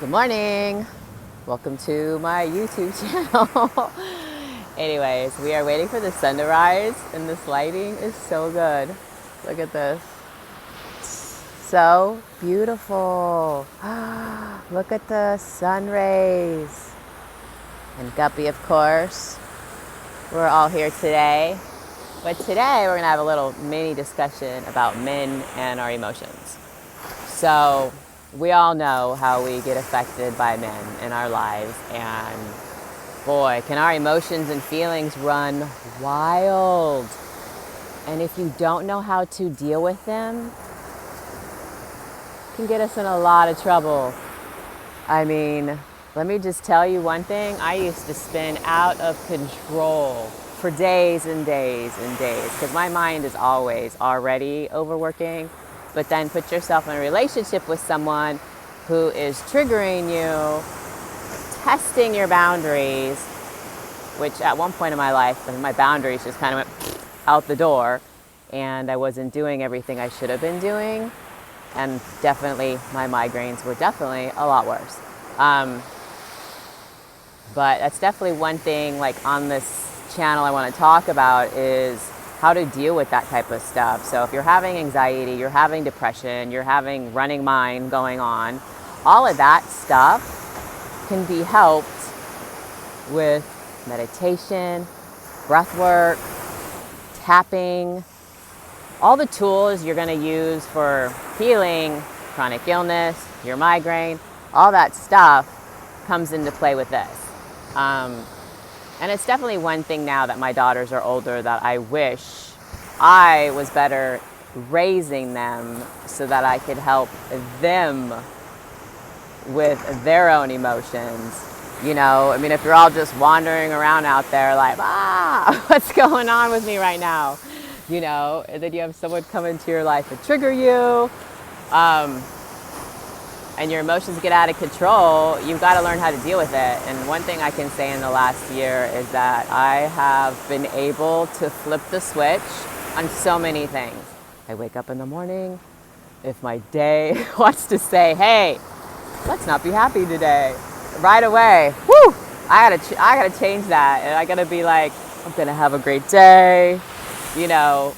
Good morning. Welcome to my YouTube channel. Anyways, we are waiting for the sun to rise, and this lighting is so good. Look at this. So beautiful. Look at the sun rays. And Guppy, of course. We're all here today. But today we're going to have a little mini discussion about men and our emotions. So we all know how we get affected by men in our lives, and boy, can our emotions and feelings run wild. And if you don't know how to deal with them, it can get us in a lot of trouble. I mean, let me just tell you one thing. I used to spin out of control for days and days and days because my mind is always already overworking. But then put yourself in a relationship with someone who is triggering you, testing your boundaries, which at one point in my life, my boundaries just kind of went out the door, and I wasn't doing everything I should have been doing, and definitely my migraines were definitely a lot worse. But that's definitely one thing, like on this channel I want to talk about is how to deal with that type of stuff. So if you're having anxiety, you're having depression, you're having running mind going on, all of that stuff can be helped with meditation, breath work, tapping, all the tools you're going to use for healing chronic illness, your migraine, all that stuff comes into play with this. And it's definitely one thing now that my daughters are older that I wish I was better raising them so that I could help them with their own emotions. You know, I mean, if you're all just wandering around out there like, what's going on with me right now? You know, and then you have someone come into your life and trigger you, and your emotions get out of control, you've got to learn how to deal with it. And one thing I can say in the last year is that I have been able to flip the switch on so many things. I wake up in the morning, if my day wants to say, hey, let's not be happy today, right away, whoo, I gotta change that. And I gotta be like, I'm gonna have a great day, you know.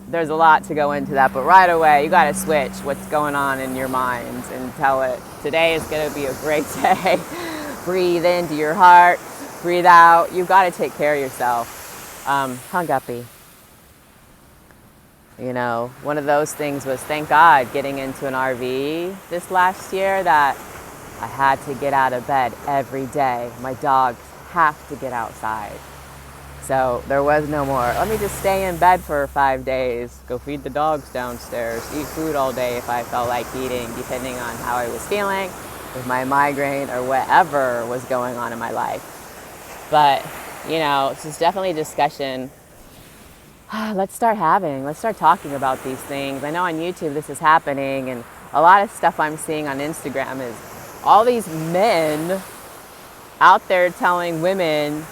There's a lot to go into that, but right away you got to switch what's going on in your mind and tell it, today is going to be a great day. Breathe into your heart, breathe out. You've got to take care of yourself. Guppy. You know, one of those things was, thank God, getting into an RV this last year, that I had to get out of bed every day. My dogs have to get outside. So there was no more, let me just stay in bed for 5 days, go feed the dogs downstairs, eat food all day if I felt like eating, depending on how I was feeling with my migraine or whatever was going on in my life. But, you know, this is definitely a discussion. Let's start talking about these things. I know on YouTube this is happening, and a lot of stuff I'm seeing on Instagram is all these men out there telling women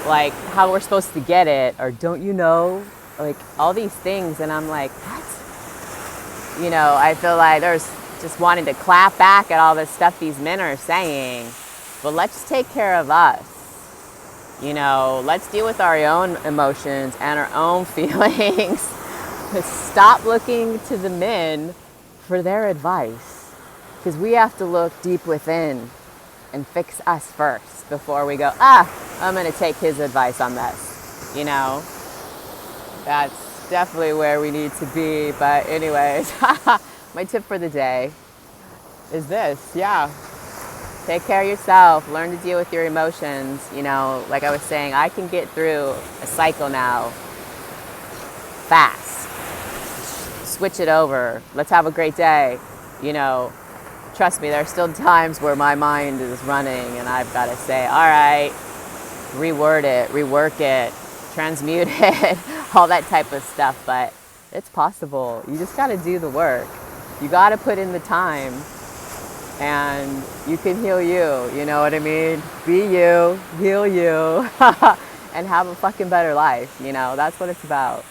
like how we're supposed to get it, or don't you know, like all these things. And I'm like, what? You know, I feel like there's just wanting to clap back at all this stuff these men are saying, but let's take care of us. You know, let's deal with our own emotions and our own feelings. Stop looking to the men for their advice, because we have to look deep within and fix us first before we go, I'm going to take his advice on this. You know, that's definitely where we need to be. But anyways, my tip for the day is this. Yeah, take care of yourself, learn to deal with your emotions. You know, like I was saying, I can get through a cycle now fast. Switch it over. Let's have a great day. You know, trust me, there's still times where my mind is running and I've got to say, all right, reword it, rework it, transmute it, all that type of stuff. But it's possible. You just got to do the work. You got to put in the time, and you can heal you. You know what I mean? Be you, heal you, and have a fucking better life. You know, that's what it's about.